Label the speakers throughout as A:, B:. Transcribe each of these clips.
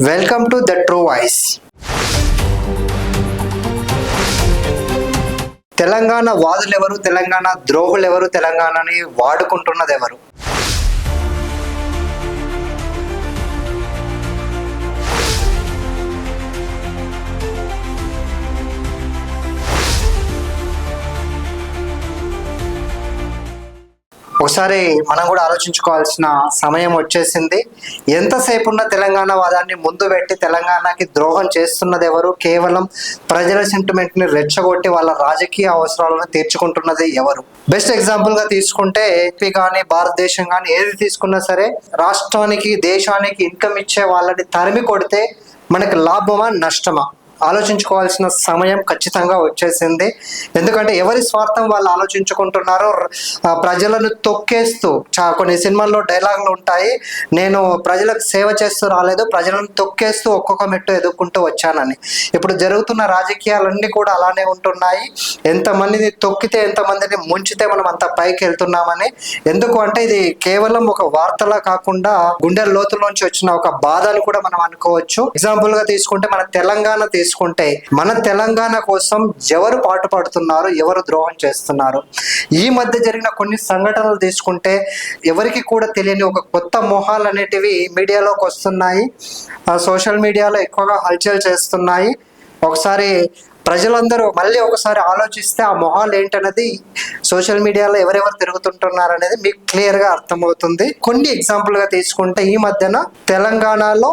A: Welcome to the true voice. Telangana వాదులెవరు, తెలంగాణ ద్రోహులెవరు, తెలంగాణని వాడుకుంటున్నది ఎవరు? ఒకసారి మనం కూడా ఆలోచించుకోవాల్సిన సమయం వచ్చేసింది. ఎంతసేపు ఉన్న తెలంగాణ వాదాన్ని ముందు పెట్టి తెలంగాణకి ద్రోహం చేస్తున్నది ఎవరు? కేవలం ప్రజల సెంటిమెంట్ ని రెచ్చగొట్టి వాళ్ళ రాజకీయ అవసరాలను తీర్చుకుంటున్నది ఎవరు? బెస్ట్ ఎగ్జాంపుల్ గా తీసుకుంటే ఏపీ కానీ భారతదేశం కానీ ఏది తీసుకున్నా సరే రాష్ట్రానికి దేశానికి ఇన్కమ్ ఇచ్చే వాళ్ళని తరిమి కొడితే మనకి లాభమా నష్టమా ఆలోచించుకోవాల్సిన సమయం ఖచ్చితంగా వచ్చేసింది. ఎందుకంటే ఎవరి స్వార్థం వాళ్ళు ఆలోచించుకుంటున్నారో ప్రజలను తొక్కేస్తూ కొన్ని సినిమాల్లో డైలాగులు ఉంటాయి, నేను ప్రజలకు సేవ చేస్తూ రాలేదు, ప్రజలను తొక్కేస్తూ ఒక్కొక్క మెట్టు ఎదుర్కొంటూ వచ్చానని. ఇప్పుడు జరుగుతున్న రాజకీయాలన్నీ కూడా అలానే ఉంటున్నాయి. ఎంతమందిని తొక్కితే ఎంతమందిని ముంచితే మనం అంత పైకి వెళ్తున్నామని. ఎందుకు అంటే ఇది కేవలం ఒక వార్తలా కాకుండా గుండె లోతులోంచి వచ్చిన ఒక బాధ అని కూడా మనం అనుకోవచ్చు. ఎగ్జాంపుల్ గా తీసుకుంటే మన తెలంగాణ కోసం ఎవరు పాటుపడుతున్నారు, ఎవరు ద్రోహం చేస్తున్నారు? ఈ మధ్య జరిగిన కొన్ని సంఘటనలు తీసుకుంటే ఎవరికి కూడా తెలియని ఒక కొత్త మొహాలు అనేటివి మీడియాలోకి వస్తున్నాయి, సోషల్ మీడియాలో ఎక్కువగా హల్చల్ చేస్తున్నాయి. ఒకసారి ప్రజలందరూ మళ్ళీ ఒకసారి ఆలోచిస్తే ఆ మొహాలు ఏంటనేది సోషల్ మీడియాలో ఎవరెవరు తిరుగుతుంటున్నారు అనేది మీకు క్లియర్ గా అర్థమవుతుంది. కొన్ని ఎగ్జాంపుల్ గా తీసుకుంటే ఈ మధ్యన తెలంగాణలో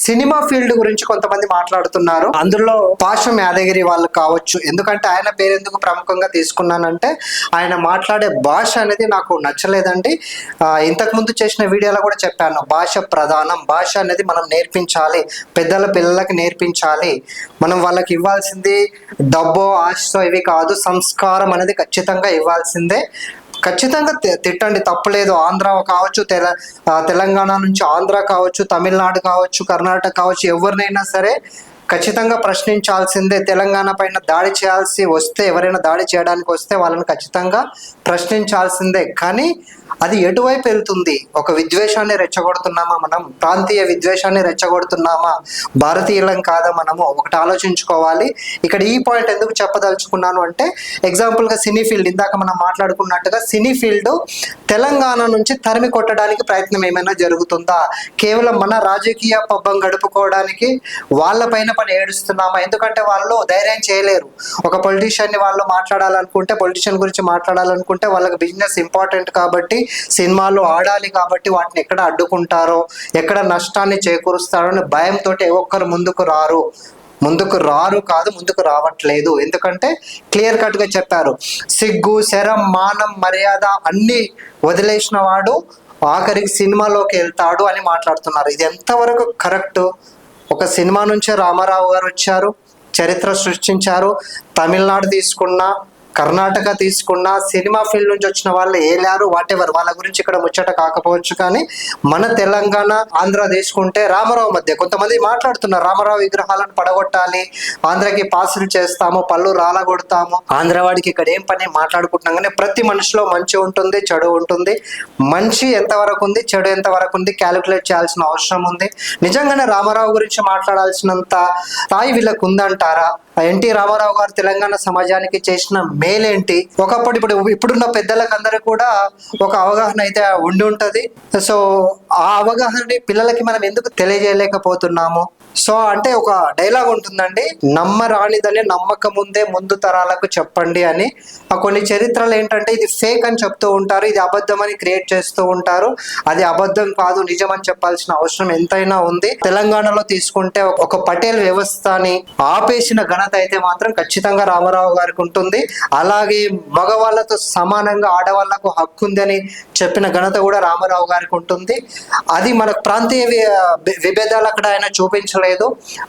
A: సినిమా ఫీల్డ్ గురించి కొంతమంది మాట్లాడుతున్నారు. అందులో పాషం యాదగిరి వాళ్ళు కావచ్చు. ఎందుకంటే ఆయన పేరు ఎందుకు ప్రముఖంగా తీసుకున్నానంటే ఆయన మాట్లాడే భాష అనేది నాకు నచ్చలేదండి. ఇంతకు ముందు చేసిన వీడియోలో కూడా చెప్పాను, భాష ప్రధానం, భాష అనేది మనం నేర్పించాలి, పిల్లలకి నేర్పించాలి. మనం వాళ్ళకి ఇవ్వాల్సింది డబ్బో ఆశతో ఇవి కాదు, సంస్కారం అనేది ఖచ్చితంగా ఇవ్వాల్సిందే. ఖచ్చితంగా తిట్టండి, తప్పులేదు. ఆంధ్ర కావచ్చు, తెలంగాణ నుంచి ఆంధ్ర కావచ్చు, తమిళనాడు కావచ్చు, కర్ణాటక కావచ్చు, ఎవరినైనా సరే ఖచ్చితంగా ప్రశ్నించాల్సిందే. తెలంగాణ పైన దాడి చేయాల్సి వస్తే, ఎవరైనా దాడి చేయడానికి వస్తే వాళ్ళని ఖచ్చితంగా ప్రశ్నించాల్సిందే. కానీ అది ఎటువైపు వెళ్తుంది? ఒక విద్వేషాన్ని రెచ్చగొడుతున్నామా మనం? ప్రాంతీయ విద్వేషాన్ని రెచ్చగొడుతున్నామా? భారతీయులం కాదా మనము? ఒకటి ఆలోచించుకోవాలి. ఇక్కడ ఈ పాయింట్ ఎందుకు చెప్పదలుచుకున్నాను అంటే ఎగ్జాంపుల్గా సినీ ఫీల్డ్, ఇందాక మనం మాట్లాడుకున్నట్టుగా సినీ ఫీల్డ్ తెలంగాణ నుంచి తరిమి కొట్టడానికి ప్రయత్నం ఏమైనా జరుగుతుందా? కేవలం మన రాజకీయ పబ్బం గడుపుకోవడానికి వాళ్ళపైన పని ఏడుస్తున్నామా? ఎందుకంటే వాళ్ళు ధైర్యం చేయలేరు. ఒక పొలిటీషియన్ని వాళ్ళు మాట్లాడాలనుకుంటే, పొలిటీషియన్ గురించి మాట్లాడాలనుకుంటే వాళ్ళకి బిజినెస్ ఇంపార్టెంట్ కాబట్టి, సినిమాలు ఆడాలి కాబట్టి వాటిని ఎక్కడ అడ్డుకుంటారో, ఎక్కడ నష్టాన్ని చేకూరుస్తారో అని భయంతో ఒక్కరు ముందుకు రావట్లేదు. ఎందుకంటే క్లియర్ కట్ గా చెప్పారు, సిగ్గు, శరం, మానం, మర్యాద అన్ని వదిలేసిన వాడు ఆఖరికి సినిమాలోకి వెళ్తాడు అని మాట్లాడుతున్నారు. ఇది ఎంతవరకు కరెక్ట్? ఒక సినిమా నుంచే రామారావు గారు వచ్చారు, చరిత్ర సృష్టించారు. తమిళనాడు తీసుకున్నా, కర్ణాటక తీసుకున్న సినిమా ఫీల్డ్ నుంచి వచ్చిన వాళ్ళు ఏలారు, వాటెవర్, వాళ్ళ గురించి ఇక్కడ ముచ్చట కాకపోవచ్చు. కానీ మన తెలంగాణ ఆంధ్ర తీసుకుంటే రామారావు మధ్య కొంతమంది మాట్లాడుతున్నారు, రామారావు విగ్రహాలను పడగొట్టాలి, ఆంధ్రకి పాసులు చేస్తాము, పళ్ళు రాలగొడతాము, ఆంధ్రవాడికి ఇక్కడ ఏం పని మాట్లాడుకుంటున్నాం. కానీ ప్రతి మనిషిలో మంచి ఉంటుంది, చెడు ఉంటుంది. మంచి ఎంతవరకు ఉంది, చెడు ఎంతవరకు ఉంది క్యాలిక్యులేట్ చేయాల్సిన అవసరం ఉంది. నిజంగానే రామారావు గురించి మాట్లాడాల్సినంత స్థాయి వీళ్ళకు ఉందంటారా? ఎన్టీ రామారావు గారు తెలంగాణ సమాజానికి చేసిన మేలేంటి? ఒకప్పుడు ఇప్పుడున్న పెద్దలకు అందరూ కూడా ఒక అవగాహన అయితే ఉండి ఉంటది. సో ఆ అవగాహనని పిల్లలకి మనం ఎందుకు తెలియజేయలేకపోతున్నాము? సో అంటే ఒక డైలాగ్ ఉంటుందండి, నమ్మరానిదని నమ్మకం ముందే ముందు తరాలకు చెప్పండి అని. కొన్ని చరిత్రలు ఏంటంటే ఇది ఫేక్ అని చెప్తూ ఉంటారు, ఇది అబద్ధం అని క్రియేట్ చేస్తూ ఉంటారు. అది అబద్ధం కాదు, నిజం అని చెప్పాల్సిన అవసరం ఎంతైనా ఉంది. తెలంగాణలో తీసుకుంటే ఒక పటేల్ వ్యవస్థని ఆపేసిన ఘనత అయితే మాత్రం ఖచ్చితంగా రామారావు గారికి ఉంటుంది. అలాగే మగవాళ్ళతో సమానంగా ఆడవాళ్లకు హక్కు ఉంది అని చెప్పిన ఘనత కూడా రామారావు గారికి ఉంటుంది. అది మన ప్రాంతీయ విభేదాలు అక్కడ ఆయన చూపించలేదు.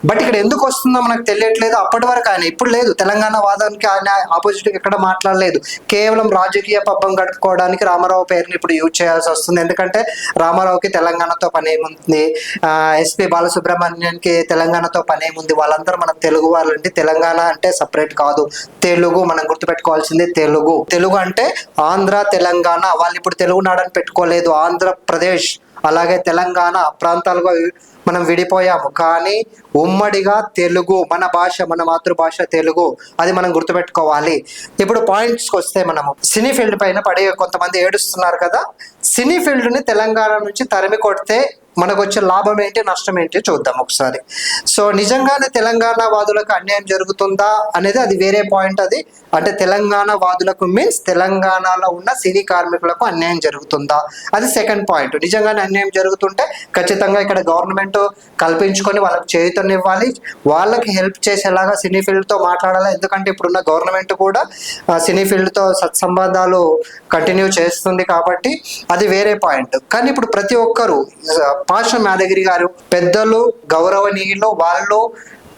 A: బట్ ఇక్కడ ఎందుకు వస్తుందో మనకు తెలియట్లేదు. అప్పటి వరకు ఆయన, ఇప్పుడు లేదు, తెలంగాణ వాదానికి ఆయన ఆపోజిట్ ఎక్కడ మాట్లాడలేదు. కేవలం రాజకీయ పబ్బం గడుపుకోవడానికి రామారావు పేరుని ఇప్పుడు యూజ్ చేయాల్సి వస్తుంది. ఎందుకంటే రామారావుకి తెలంగాణతో పని ఏముంది, ఎస్పి బాలసుబ్రహ్మణ్యానికి తెలంగాణతో పని ఏముంది? వాళ్ళందరూ మన తెలుగు వాళ్ళంటే, తెలంగాణ అంటే సపరేట్ కాదు, తెలుగు. మనం గుర్తుపెట్టుకోవాల్సింది తెలుగు. తెలుగు అంటే ఆంధ్ర, తెలంగాణ. వాళ్ళు ఇప్పుడు తెలుగు నాడని పెట్టుకోలేదు, ఆంధ్రప్రదేశ్ అలాగే తెలంగాణ ప్రాంతాలుగా మనం విడిపోయాము, కానీ ఉమ్మడిగా తెలుగు, మన భాష, మన మాతృభాష తెలుగు, అది మనం గుర్తుపెట్టుకోవాలి. ఇప్పుడు పాయింట్స్కి వస్తే, మనము సినీ ఫీల్డ్ పైన పడి కొంతమంది ఏడుస్తున్నారు కదా. సినీ ఫీల్డ్ని తెలంగాణ నుంచి తరిమి కొడితే మనకు వచ్చే లాభం ఏంటి, నష్టం ఏంటి చూద్దాం ఒకసారి. సో నిజంగానే తెలంగాణ వాదులకు అన్యాయం జరుగుతుందా అనేది అది వేరే పాయింట్. అది అంటే తెలంగాణ వాదులకు మీన్స్ తెలంగాణలో ఉన్న సినీ కార్మికులకు అన్యాయం జరుగుతుందా, అది సెకండ్ పాయింట్. నిజంగానే అన్యాయం జరుగుతుంటే ఖచ్చితంగా ఇక్కడ గవర్నమెంట్ కల్పించుకొని వాళ్ళకి చేయూతనివ్వాలి, వాళ్ళకి హెల్ప్ చేసేలాగా సినీ ఫీల్డ్తో మాట్లాడాలి. ఎందుకంటే ఇప్పుడున్న గవర్నమెంట్ కూడా సినీ ఫీల్డ్తో సత్సంబంధాలు కంటిన్యూ చేస్తుంది కాబట్టి అది వేరే పాయింట్. కానీ ఇప్పుడు ప్రతి ఒక్కరు పాషం యాదగిరి గారు పెద్దలు, గౌరవనీయులు, వాళ్ళు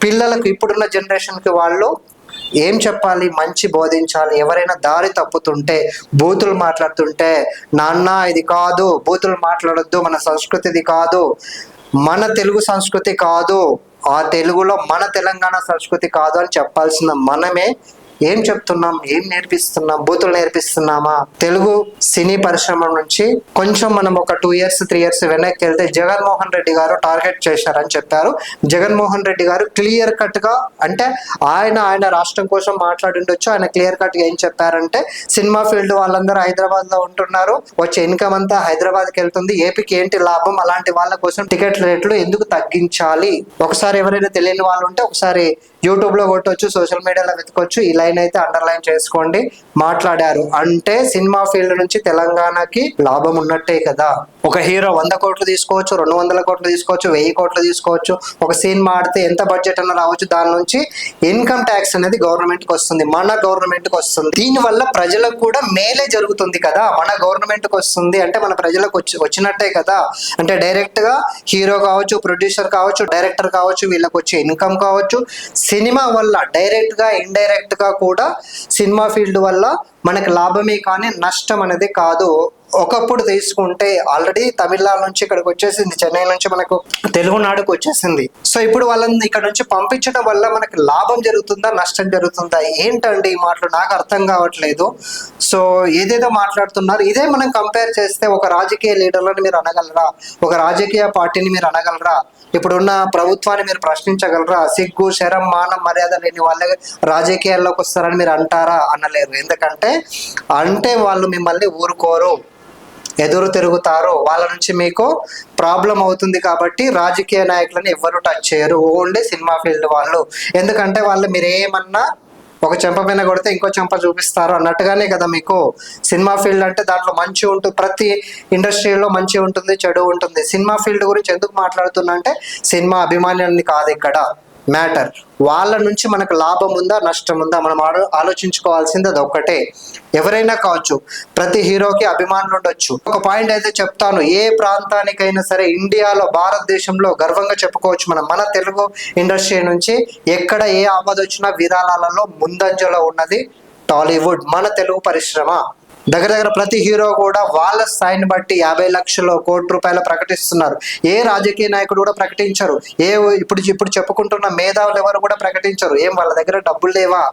A: పిల్లలకు, ఇప్పుడున్న జనరేషన్కి వాళ్ళు ఏం చెప్పాలి, మంచి బోధించాలి. ఎవరైనా దారి తప్పుతుంటే, బూతులు మాట్లాడుతుంటే, నాన్న ఇది కాదు, బూతులు మాట్లాడొద్దు, మన సంస్కృతిది కాదు, మన తెలుగు సంస్కృతి కాదు, ఆ తెలుగులో మన తెలంగాణ సంస్కృతి కాదు అని చెప్పాల్సిన మనమే ఏం చెప్తున్నాం, ఏం నేర్పిస్తున్నాం, బూతులు నేర్పిస్తున్నామా? తెలుగు సినీ పరిశ్రమ నుంచి కొంచెం మనం ఒక 2 years 3 years వెనక్కి వెళ్తే జగన్మోహన్ రెడ్డి గారు టార్గెట్ చేశారని చెప్పారు. జగన్మోహన్ రెడ్డి గారు క్లియర్ కట్ గా, అంటే ఆయన రాష్ట్రం కోసం మాట్లాడిండొచ్చు, ఆయన క్లియర్ కట్ గా ఏం చెప్పారంటే, సినిమా ఫీల్డ్ వాళ్ళందరూ హైదరాబాద్ లో ఉంటున్నారు, వచ్చే ఇన్కమ్ అంతా హైదరాబాద్కి వెళ్తుంది, ఏపీకి ఏంటి లాభం, అలాంటి వాళ్ళ కోసం టికెట్ రేట్లు ఎందుకు తగ్గించాలి? ఒకసారి ఎవరైనా తెలియని వాళ్ళు ఉంటే ఒకసారి యూట్యూబ్ లో కొట్టవచ్చు, సోషల్ మీడియాలో వెతకొచ్చు, ఈ లైన్ అయితే అండర్లైన్ చేసుకోండి. మాట్లాడారు అంటే సినిమా ఫీల్డ్ నుంచి తెలంగాణకి లాభం ఉన్నట్టే కదా. ఒక హీరో 100 కోట్లు తీసుకోవచ్చు, 200 కోట్లు తీసుకోవచ్చు, 1000 కోట్లు తీసుకోవచ్చు. ఒక సినిమా ఆడితే ఎంత బడ్జెట్ అన్న రావచ్చు, దాని నుంచి ఇన్కమ్ ట్యాక్స్ అనేది గవర్నమెంట్కి వస్తుంది, మన గవర్నమెంట్కి వస్తుంది. దీనివల్ల ప్రజలకు కూడా మేలే జరుగుతుంది కదా. మన గవర్నమెంట్కి వస్తుంది అంటే మన ప్రజలకు వచ్చినట్టే కదా. అంటే డైరెక్ట్ గా హీరో కావచ్చు, ప్రొడ్యూసర్ కావచ్చు, డైరెక్టర్ కావచ్చు, వీళ్ళకి వచ్చే ఇన్కమ్ కావచ్చు. సినిమా వల్ల డైరెక్ట్ గా, ఇండైరెక్ట్ గా కూడా సినిమా ఫీల్డ్ వల్ల మనకి లాభమే కానీ నష్టం అనేది కాదు. ఒకప్పుడు తీసుకుంటే ఆల్రెడీ తమిళనాడు నుంచి ఇక్కడికి వచ్చేసింది, చెన్నై నుంచి మనకు తెలుగునాడుకు వచ్చేసింది. సో ఇప్పుడు వాళ్ళని ఇక్కడ నుంచి పంపించడం వల్ల మనకి లాభం జరుగుతుందా, నష్టం జరుగుతుందా? ఏంటండి ఈ మాటలు, నాకు అర్థం కావట్లేదు. సో ఏదేదో మాట్లాడుతున్నారు. ఇదే మనం కంపేర్ చేస్తే ఒక రాజకీయ లీడర్లను మీరు అనగలరా, ఒక రాజకీయ పార్టీని మీరు అనగలరా, ఇప్పుడున్న ప్రభుత్వాన్ని మీరు ప్రశ్నించగలరా? సిగ్గు, శరం, మానం, మర్యాద లేని వాళ్ళే రాజకీయాల్లోకి వస్తారని మీరు అంటారా? అనలేరు. ఎందుకంటే వాళ్ళు మిమ్మల్ని ఊరుకోరు, ఎదురు తిరుగుతారు, వాళ్ళ నుంచి మీకు ప్రాబ్లం అవుతుంది కాబట్టి రాజకీయ నాయకులను ఎవరు టచ్ చేయరు, ఓన్లీ సినిమా ఫీల్డ్ వాళ్ళు. ఎందుకంటే వాళ్ళు మీరు ఏమన్నా ఒక చెంప పైన కొడితే ఇంకో చెంప చూపిస్తారు అన్నట్టుగానే కదా మీకు సినిమా ఫీల్డ్ అంటే. దాంట్లో మంచి ఉంటుంది, ప్రతి ఇండస్ట్రీలో మంచి ఉంటుంది, చెడు ఉంటుంది. సినిమా ఫీల్డ్ గురించి ఎందుకు మాట్లాడుతున్నా అంటే, సినిమా అభిమానులని కాదు ఇక్కడ మ్యాటర్, వాళ్ళ నుంచి మనకు లాభం ఉందా, నష్టం ఉందా, మనం ఆలోచించుకోవాల్సింది అది ఒక్కటే. ఎవరైనా కావచ్చు, ప్రతి హీరోకి అభిమానులు ఉండొచ్చు. ఒక పాయింట్ అయితే చెప్తాను, ఏ ప్రాంతానికైనా సరే ఇండియాలో, భారతదేశంలో గర్వంగా చెప్పుకోవచ్చు మనం, మన తెలుగు ఇండస్ట్రీ నుంచి ఎక్కడ ఏ ఆపద వచ్చినా విరాళాలలో ముందంజలో ఉన్నది టాలీవుడ్, మన తెలుగు పరిశ్రమ. దగ్గర ప్రతి హీరో కూడా వాళ్ళ స్థాయిని బట్టి 50 లక్షలు, ₹1,00,00,000 ప్రకటిస్తున్నారు. ఏ రాజకీయ నాయకుడు కూడా ప్రకటించరు. ఇప్పుడు చెప్పుకుంటున్న మేధావులు ఎవరు కూడా ప్రకటించరు. ఏం వాళ్ళ దగ్గర డబ్బులు లేవా?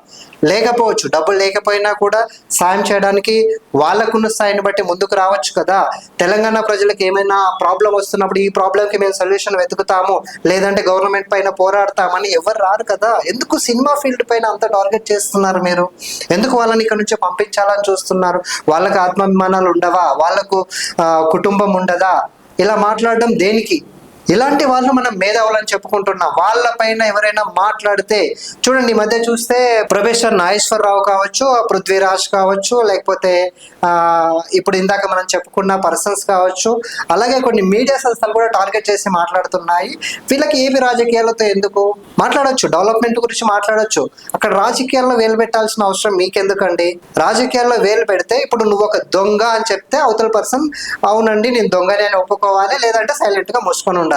A: లేకపోవచ్చు. డబ్బులు లేకపోయినా కూడా సాయం చేయడానికి వాళ్ళకున్న స్థాయిని బట్టి ముందుకు రావచ్చు కదా. తెలంగాణ ప్రజలకు ఏమైనా ప్రాబ్లం వస్తున్నప్పుడు ఈ ప్రాబ్లంకి మేము సొల్యూషన్ వెతుకుతాము, లేదంటే గవర్నమెంట్ పైన పోరాడతామని ఎవరు రారు కదా. ఎందుకు సినిమా ఫీల్డ్ పైన అంత టార్గెట్ చేస్తున్నారు మీరు? ఎందుకు వాళ్ళని ఇక్కడ నుంచి పంపించాలని చూస్తున్నారు? వాళ్ళకి ఆత్మాభిమానాలు ఉండవా? వాళ్ళకు కుటుంబం ఉండదా? ఇలా మాట్లాడడం దేనికి? ఇలాంటి వాళ్ళు మనం మేధావులని చెప్పుకుంటున్నాం. వాళ్ళపైన ఎవరైనా మాట్లాడితే చూడండి, ఈ మధ్య చూస్తే ప్రొఫెసర్ నాగేశ్వరరావు కావచ్చు, పృథ్వీరాజ్ కావచ్చు, లేకపోతే ఇప్పుడు ఇందాక మనం చెప్పుకున్న పర్సన్స్ కావచ్చు, అలాగే కొన్ని మీడియా సంస్థలు కూడా టార్గెట్ చేసి మాట్లాడుతున్నాయి. వీళ్ళకి ఏమి రాజకీయాలతో ఎందుకు మాట్లాడొచ్చు, డెవలప్మెంట్ గురించి మాట్లాడొచ్చు. అక్కడ రాజకీయాల్లో వేలు పెట్టాల్సిన అవసరం మీకెందుకండి? రాజకీయాల్లో వేలు పెడితే ఇప్పుడు నువ్వు ఒక దొంగ అని చెప్తే అవతల పర్సన్ అవునండి నేను దొంగనే అని ఒప్పుకోవాలి, లేదంటే సైలెంట్ గా మూసుకొని ఉండాలి.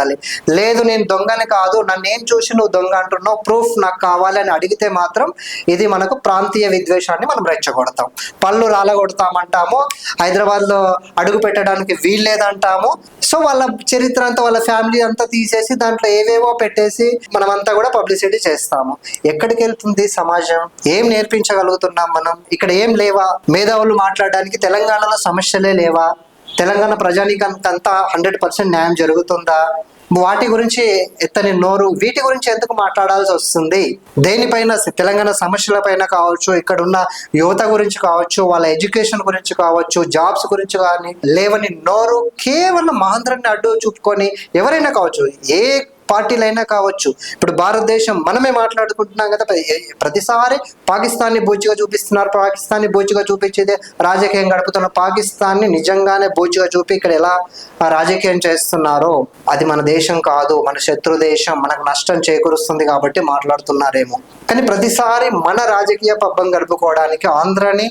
A: లేదు నేను దొంగని కాదు, నన్ను ఏం చూసి నువ్వు దొంగ అంటున్నావు, ప్రూఫ్ నాకు కావాలి అని అడిగితే మాత్రం ఇది మనకు ప్రాంతీయ విద్వేషాన్ని మనం రెచ్చగొడతాం. పళ్ళు రాలగొడతామంటాము, హైదరాబాద్ లో అడుగు పెట్టడానికి వీల్లేదంటాము. సో వాళ్ళ చరిత్ర అంతా, వాళ్ళ ఫ్యామిలీ అంతా తీసేసి దాంట్లో ఏవేవో పెట్టేసి మనమంతా కూడా పబ్లిసిటీ చేస్తాము. ఎక్కడికి వెళ్తుంది సమాజం? ఏం నేర్పించగలుగుతున్నాం మనం? ఇక్కడ ఏం లేవా? మేధావులు మాట్లాడడానికి తెలంగాణలో సమస్యలే లేవా? తెలంగాణ ప్రజానీకానికి అంతా 100% న్యాయం జరుగుతుందా? వాటి గురించి ఎత్తని నోరు, వీటి గురించి ఎందుకు మాట్లాడాల్సి వస్తుంది? దేనిపైన, తెలంగాణ సమస్యల పైన కావచ్చు, ఇక్కడ ఉన్న యువత గురించి కావచ్చు, వాళ్ళ ఎడ్యుకేషన్ గురించి కావచ్చు, జాబ్స్ గురించి కానీ లేవని నోరు కేవలం ఆంధ్రాన్ని అడ్డు చూపుకొని ఎవరైనా కావచ్చు, ఏ పార్టీలైనా కావచ్చు. ఇప్పుడు భారతదేశం మనమే మాట్లాడుకుంటున్నాం కదా, ప్రతిసారి పాకిస్తాన్ని బూచిగా చూపిస్తున్నారు. పాకిస్తాన్ని బూచిగా చూపించేదే రాజకీయం గడుపుతున్న పాకిస్తాన్ని నిజంగానే బూచిగా చూపి ఇక్కడ ఎలా రాజకీయం చేస్తున్నారో, అది మన దేశం కాదు, మన శత్రు దేశం, మనకు నష్టం చేకూరుస్తుంది కాబట్టి మాట్లాడుతున్నారేమో. కానీ ప్రతిసారి మన రాజకీయ పబ్బం గడుపుకోవడానికి ఆంధ్రాని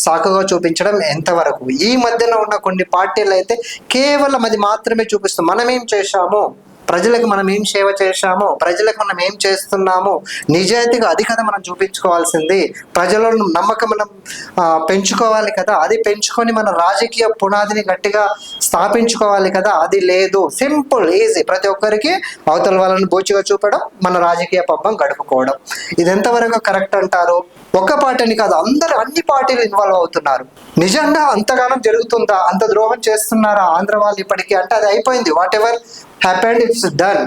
A: సాకుగా చూపించడం ఎంతవరకు? ఈ మధ్యన ఉన్న కొన్ని పార్టీలు అయితే కేవలం అది మాత్రమే చూపిస్తాం. మనం ఏం చేశాము, ప్రజలకు మనం ఏం సేవ చేశాము, ప్రజలకు మనం ఏం చేస్తున్నాము, నిజాయితీగా అది కదా మనం చూపించుకోవాల్సింది. ప్రజలను నమ్మకం మనం పెంచుకోవాలి కదా, అది పెంచుకొని మన రాజకీయ పునాదిని గట్టిగా స్థాపించుకోవాలి కదా, అది లేదు. సింపుల్, ఈజీ, ప్రతి ఒక్కరికి అవతల వాళ్ళని బూచిగా చూపడం, మన రాజకీయ పబ్బం గడుపుకోవడం. ఇది ఎంతవరకు కరెక్ట్ అంటారు? ఒక్క పార్టీని కాదు, అన్ని పార్టీలు ఇన్వాల్వ్ అవుతున్నారు. నిజంగా అంతగానం జరుగుతుందా? అంత ద్రోహం చేస్తున్నారా ఆంధ్ర వాళ్ళు ఇప్పటికీ అంటే అది అయిపోయింది. What ever happened it's done.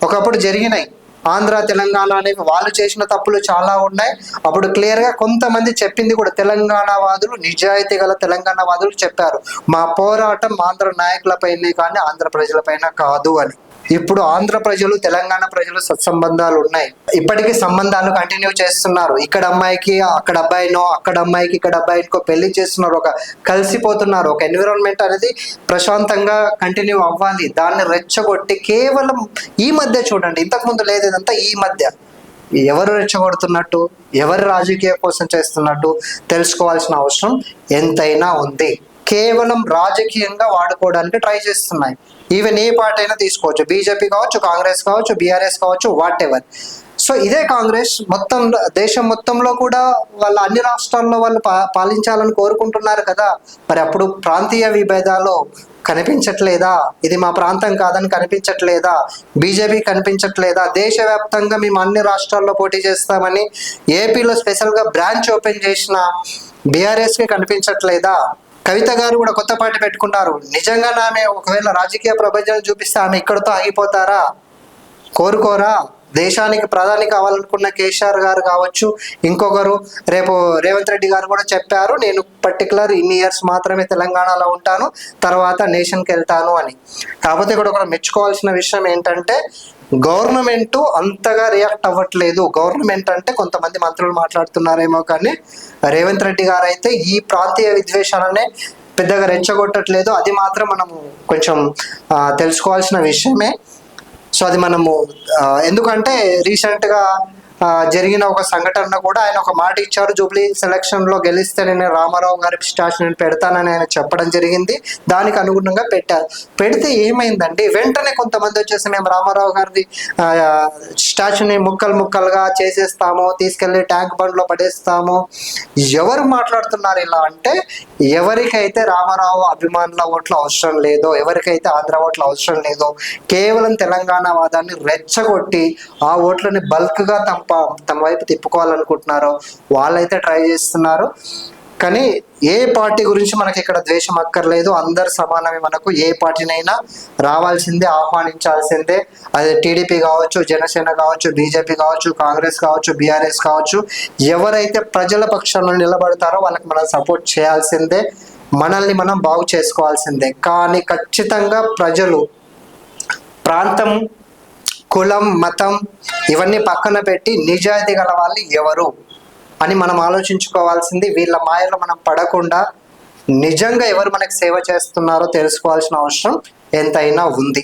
A: ఒకప్పుడు జరిగినాయి ఆంధ్ర తెలంగాణ అనేవి, వాళ్ళు చేసిన తప్పులు చాలా ఉన్నాయి. అప్పుడు క్లియర్గా కొంతమంది చెప్పింది కూడా, తెలంగాణ వాదులు, నిజాయితీ గల తెలంగాణ వాదులు చెప్పారు, మా పోరాటం ఆంధ్ర నాయకులపైనే కానీ ఆంధ్ర ప్రజలపైన కాదు అని. ఇప్పుడు ఆంధ్ర ప్రజలు తెలంగాణ ప్రజలు సత్సంబంధాలు ఉన్నాయి. ఇప్పటికీ సంబంధాలు కంటిన్యూ చేస్తున్నారు. ఇక్కడ అమ్మాయికి అక్కడ అబ్బాయినో, అక్కడ అమ్మాయికి ఇక్కడ అబ్బాయికో పెళ్లి చేస్తున్నారు, ఒక కలిసిపోతున్నారు. ఒక ఎన్విరాన్మెంట్ అనేది ప్రశాంతంగా కంటిన్యూ అవ్వాలి. దాన్ని రెచ్చగొట్టి కేవలం ఈ మధ్య చూడండి, ఇంతకుముందు లేదు, ఇదంతా ఈ మధ్య. ఎవరు రెచ్చగొడుతున్నట్టు, ఎవరు రాజకీయ కోసం చేస్తున్నట్టు తెలుసుకోవాల్సిన అవసరం ఎంతైనా ఉంది. కేవలం రాజకీయంగా వాడుకోవడానికి ట్రై చేస్తున్నాయి. ఈవెన్ ఏ పార్టీ అయినా తీసుకోవచ్చు, బీజేపీ కావచ్చు, కాంగ్రెస్ కావచ్చు, బీఆర్ఎస్ కావచ్చు, వాట్ ఎవర్. సో ఇదే కాంగ్రెస్ మొత్తం దేశం మొత్తంలో కూడా వాళ్ళ అన్ని రాష్ట్రాల్లో వాళ్ళు పాలించాలని కోరుకుంటున్నారు కదా. మరి అప్పుడు ప్రాంతీయ విభేదాలు కనిపించట్లేదా? ఇది మా ప్రాంతం కాదని కనిపించట్లేదా? బీజేపీ కనిపించట్లేదా? దేశవ్యాప్తంగా మేము అన్ని రాష్ట్రాల్లో పోటీ చేస్తామని ఏపీలో స్పెషల్గా బ్రాంచ్ ఓపెన్ చేసిన బీఆర్ఎస్కి కనిపించట్లేదా? కవిత గారు కూడా కొత్త పార్టీ పెట్టుకున్నారు. నిజంగా ఆమె ఒకవేళ రాజకీయ ప్రపంచం చూపిస్తే ఆమె ఇక్కడతో ఆగిపోతారా? కోరుకోరా? దేశానికి ప్రధాని కావాలనుకున్న కేసీఆర్ గారు కావచ్చు, ఇంకొకరు రేపు రేవంత్ రెడ్డి గారు కూడా చెప్పారు, నేను పర్టికులర్ ఇన్ని ఇయర్స్ మాత్రమే తెలంగాణలో ఉంటాను, తర్వాత నేషన్కి వెళ్తాను అని. కాకపోతే ఇక్కడ ఒక మెచ్చుకోవాల్సిన విషయం ఏంటంటే, గవర్నమెంట్ అంతగా రియాక్ట్ అవ్వట్లేదు. గవర్నమెంట్ అంటే కొంతమంది మంత్రులు మాట్లాడుతున్నారేమో కానీ రేవంత్ రెడ్డి గారు అయితే ఈ ప్రాంతీయ విద్వేషాలనే పెద్దగా రెచ్చగొట్టట్లేదు. అది మాత్రం మనము కొంచెం తెలుసుకోవాల్సిన విషయమే. సో అది మనము ఎందుకంటే రీసెంట్గా జరిగిన ఒక సంఘటన కూడా ఆయన ఒక మాట ఇచ్చారు, జూబ్లీ సెలక్షన్లో గెలిస్తే నేను రామారావు గారి స్టాచ్యూ నేను పెడతానని ఆయన చెప్పడం జరిగింది. దానికి అనుగుణంగా పెట్టారు. పెడితే ఏమైందండి, వెంటనే కొంతమంది వచ్చేసి మేము రామారావు గారిది స్టాచ్యూని ముక్కలుగా చేసేస్తాము, తీసుకెళ్లి ట్యాంక్ బండ్లో పడేస్తాము. ఎవరు మాట్లాడుతున్నారు ఇలా అంటే, ఎవరికైతే రామారావు అభిమానుల ఓట్లు అవసరం లేదో, ఎవరికైతే ఆంధ్ర ఓట్లు అవసరం లేదో, కేవలం తెలంగాణ వాదాన్ని రెచ్చగొట్టి ఆ ఓట్లని బల్క్గా తమ వైపు తిప్పుకోవాలనుకుంటున్నారో వాళ్ళైతే ట్రై చేస్తున్నారు. కానీ ఏ పార్టీ గురించి మనకి ఇక్కడ ద్వేషం అక్కర్లేదు, అందరు సమానమే. మనకు ఏ పార్టీనైనా రావాల్సిందే, ఆహ్వానించాల్సిందే. అది టీడీపీ కావచ్చు, జనసేన కావచ్చు, బీజేపీ కావచ్చు, కాంగ్రెస్ కావచ్చు, బీఆర్ఎస్ కావచ్చు, ఎవరైతే ప్రజల పక్షంలో నిలబడతారో వాళ్ళకి మనం సపోర్ట్ చేయాల్సిందే, మనల్ని మనం బాగు చేసుకోవాల్సిందే. కానీ ఖచ్చితంగా ప్రజలు ప్రాంతం, కులం, మతం ఇవన్నీ పక్కన పెట్టి నిజాయితీ గల వాళ్ళు ఎవరు అని మనం ఆలోచించుకోవాల్సింది. వీళ్ళ మాయలో మనం పడకుండా నిజంగా ఎవరు మనకి సేవ చేస్తున్నారో తెలుసుకోవాల్సిన అవసరం ఎంతైనా ఉంది.